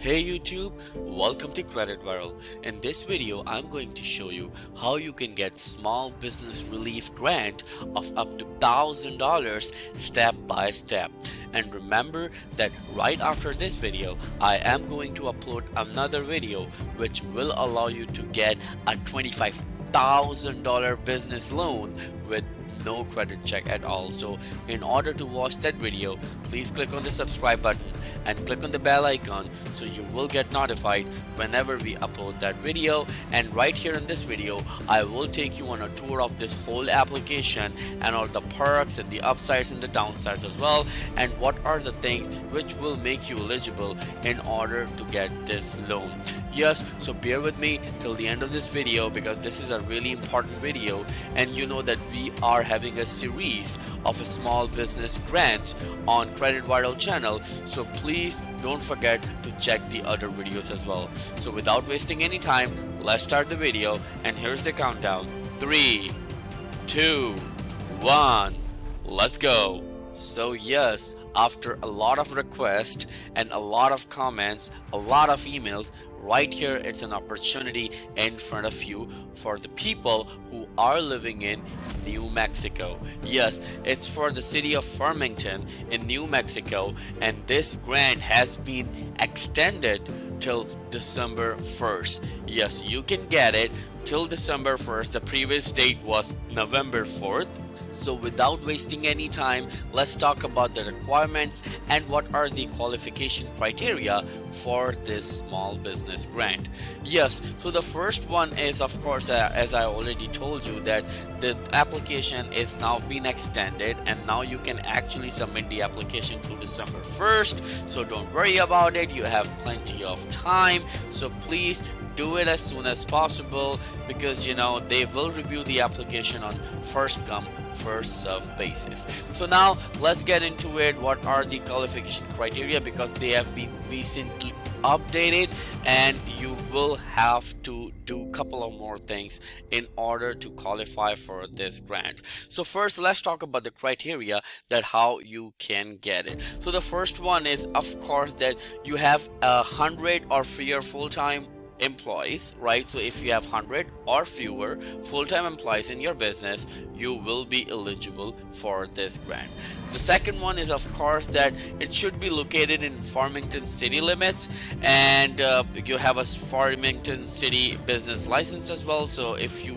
Hey YouTube, welcome to Credit World. In this video, I'm going to show you how you can get small business relief grant of up to $1,000 step by step. And remember that right after this video, I am going to upload another video which will allow you to get a $25,000 business loan with no credit check at all. So in order to watch that video, please click on the subscribe button and click on the bell icon so you will get notified whenever we upload that video. And right here in this video, I will take you on a tour of this whole application and all the perks and the upsides and the downsides as well, and what are the things which will make you eligible in order to get this loan. Yes, so bear with me till the end of this video because this is a really important video, and you know that we are having a series of small business grants on Credit Viral channel, so please don't forget to check the other videos as well. So without wasting any time, let's start the video, and here's the countdown. 3, 2, 1, let's go. So yes, after a lot of requests and a lot of comments, a lot of emails, right here it's an opportunity in front of you for the people who are living in New Mexico. Yes, it's for the city of Farmington in New Mexico, and this grant has been extended till December 1st. Yes, you can get it till December 1st. The previous date was November 4th. So without wasting any time, let's talk about the requirements and what are the qualification criteria for this small business grant. Yes, so the first one is, of course, as I already told you, that the application is now been extended and now you can actually submit the application through December 1st. So don't worry about it, you have plenty of time. So please do it as soon as possible because you know they will review the application on first come first serve basis. So now let's get into it. What are the qualification criteria, because they have been recently updated and you will have to do a couple of more things in order to qualify for this grant. So first, let's talk about the criteria that how you can get it. So the first one is, of course, that you have 100 or fewer full-time employees, right? So if you have 100 or fewer full-time employees in your business, you will be eligible for this grant. The second one is, of course, that it should be located in Farmington city limits, and you have a Farmington city business license as well. So if you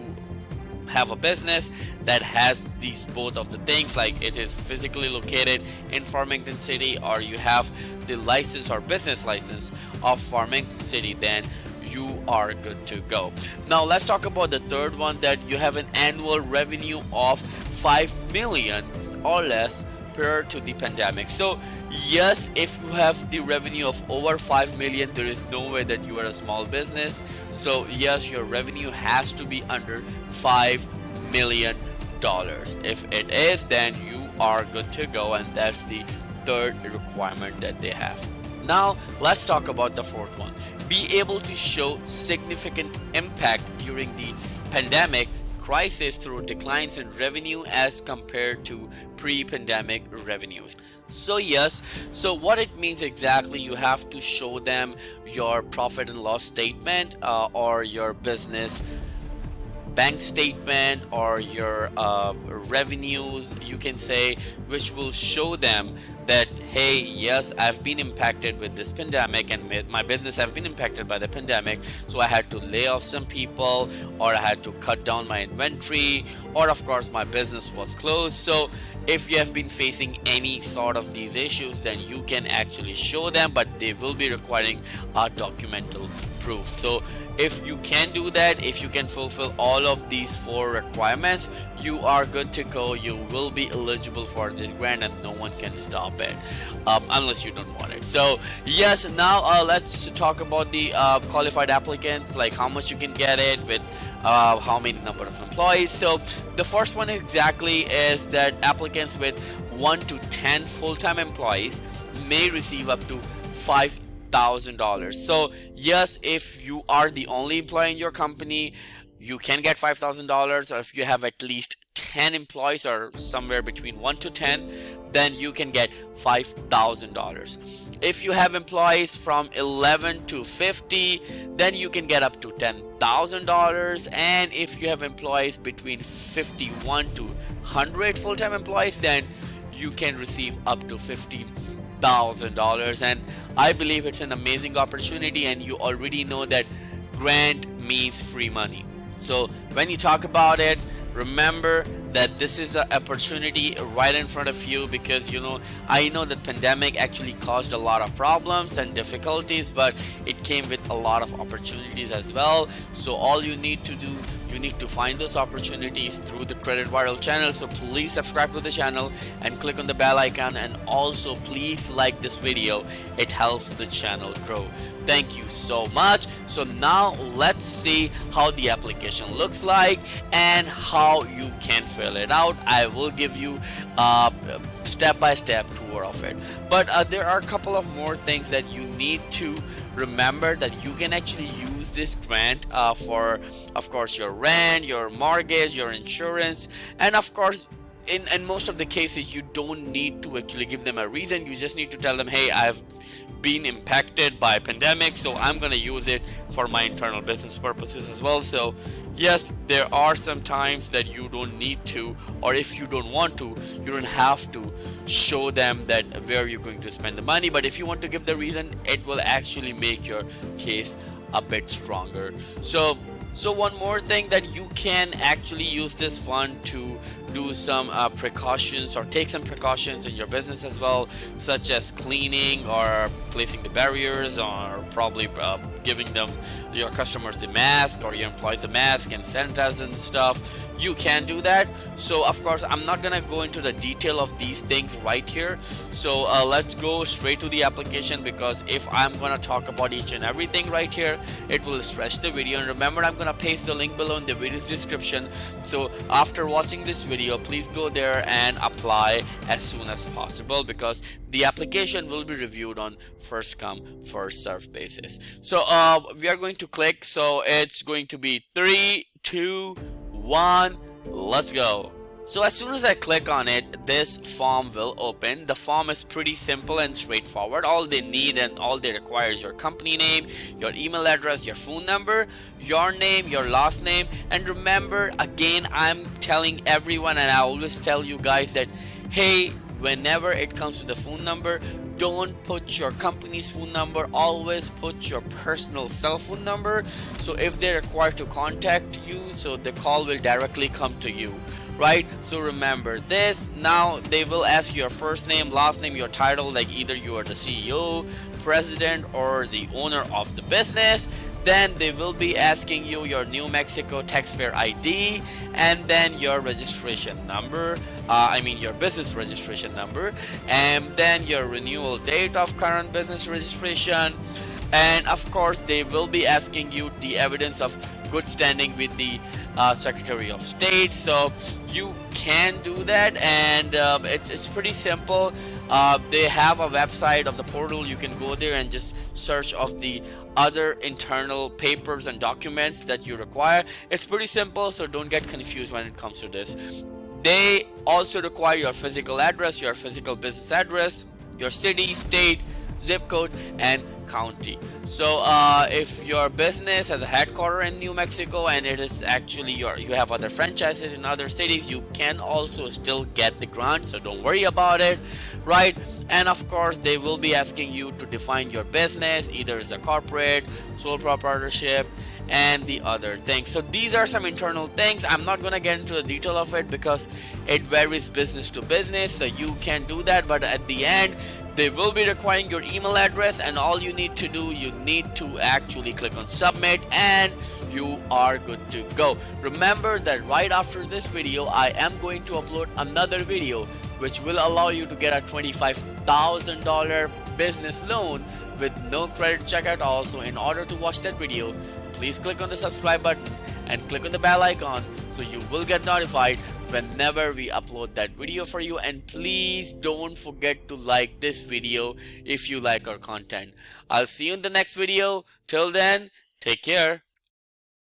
have a business that has these both of the things, like it is physically located in Farmington city, or you have the license or business license of Farmington city, then you are good to go. Now let's talk about the third one, that you have an annual revenue of 5 million or less prior to the pandemic. So yes, if you have the revenue of over 5 million, there is no way that you are a small business. So yes, your revenue has to be under $5 million. If it is, then you are good to go, and that's the third requirement that they have. Now let's talk about the fourth one. Be able to show significant impact during the pandemic crisis through declines in revenue as compared to pre-pandemic revenues. So yes, so what it means exactly, you have to show them your profit and loss statement or your business bank statement or your revenues, you can say, which will show them that, hey, yes, I've been impacted with this pandemic and my business have been impacted by the pandemic, so I had to lay off some people, or I had to cut down my inventory, or of course my business was closed. So if you have been facing any sort of these issues, then you can actually show them, but they will be requiring a documental proof. So if you can do that, if you can fulfill all of these 4 requirements, you are good to go. You will be eligible for this grant and no one can stop it unless you don't want it. So yes, now let's talk about the qualified applicants, like how much you can get it with how many number of employees. So the first one exactly is that applicants with 1 to 10 full-time employees may receive up to $5,000. So yes, if you are the only employee in your company, you can get $5,000, or if you have at least 10 employees or somewhere between 1 to 10, then you can get $5,000. If you have employees from 11 to 50, then you can get up to $10,000. And if you have employees between 51 to 100 full-time employees, then you can receive up to $15,000. And I believe it's an amazing opportunity, and you already know that grant means free money. So when you talk about it, remember that this is the opportunity right in front of you, because I know that pandemic actually caused a lot of problems and difficulties, but it came with a lot of opportunities as well. So all you need to do, you need to find those opportunities through the Credit Viral channel. So please subscribe to the channel and click on the bell icon, and also please like this video. It helps the channel grow. Thank you so much. So now let's see how the application looks like and how you can fill it out. I will give you a step-by-step tour of it, but there are a couple of more things that you need to remember, that you can actually use this grant for, of course, your rent, your mortgage, your insurance, and of course in most of the cases you don't need to actually give them a reason. You just need to tell them, hey, I've been impacted by pandemic, so I'm gonna use it for my internal business purposes as well. So yes, there are some times that you don't need to, or if you don't want to, you don't have to show them that where you're going to spend the money. But if you want to give the reason, it will actually make your case a bit stronger. So one more thing, that you can actually use this fund to do some precautions, or take some precautions in your business as well, such as cleaning or placing the barriers, or probably giving them, your customers, the mask, or your employees the mask and sanitizer and stuff. You can do that. So of course I'm not gonna go into the detail of these things right here. So let's go straight to the application, because if I'm gonna talk about each and everything right here, it will stretch the video. And remember, I'm gonna paste the link below in the video's description. So after watching this video, please go there and apply as soon as possible, because the application will be reviewed on first come first serve basis. So we are going to click. So it's going to be 3, 2, 1, let's go. So as soon as I click on it, this form will open. The form is pretty simple and straightforward. All they need and all they require is your company name, your email address, your phone number, your name, your last name. And remember, again, I'm telling everyone, and I always tell you guys, that hey, whenever it comes to the phone number, don't put your company's phone number, always put your personal cell phone number. So if they're required to contact you, so the call will directly come to you, right? So remember this. Now they will ask you your first name, last name, your title, like either you are the CEO, president, or the owner of the business. Then they will be asking you your New Mexico taxpayer ID, and then your registration number, your business registration number, and then your renewal date of current business registration. And of course they will be asking you the evidence of good standing with the Secretary of State. So you can do that, and it's pretty simple. They have a website of the portal. You can go there and just search of the other internal papers and documents that you require. It's pretty simple, so don't get confused when it comes to this. They also require your physical address, your physical business address, your city, state, zip code, and county. So if your business has a headquarters in New Mexico, and it is actually you have other franchises in other cities, you can also still get the grant, so don't worry about it, right? And of course they will be asking you to define your business, either as a corporate, sole proprietorship, and the other things. So these are some internal things. I'm not gonna get into the detail of it because it varies business to business, so you can do that. But at the end, they will be requiring your email address, and all you need to do, you need to actually click on submit, and you are good to go. Remember that right after this video, I am going to upload another video which will allow you to get a $25,000 business loan with no credit check at all. So in order to watch that video, please click on the subscribe button and click on the bell icon, so you will get notified whenever we upload that video for you. And please don't forget to like this video if you like our content. I'll see you in the next video. Till then, take care.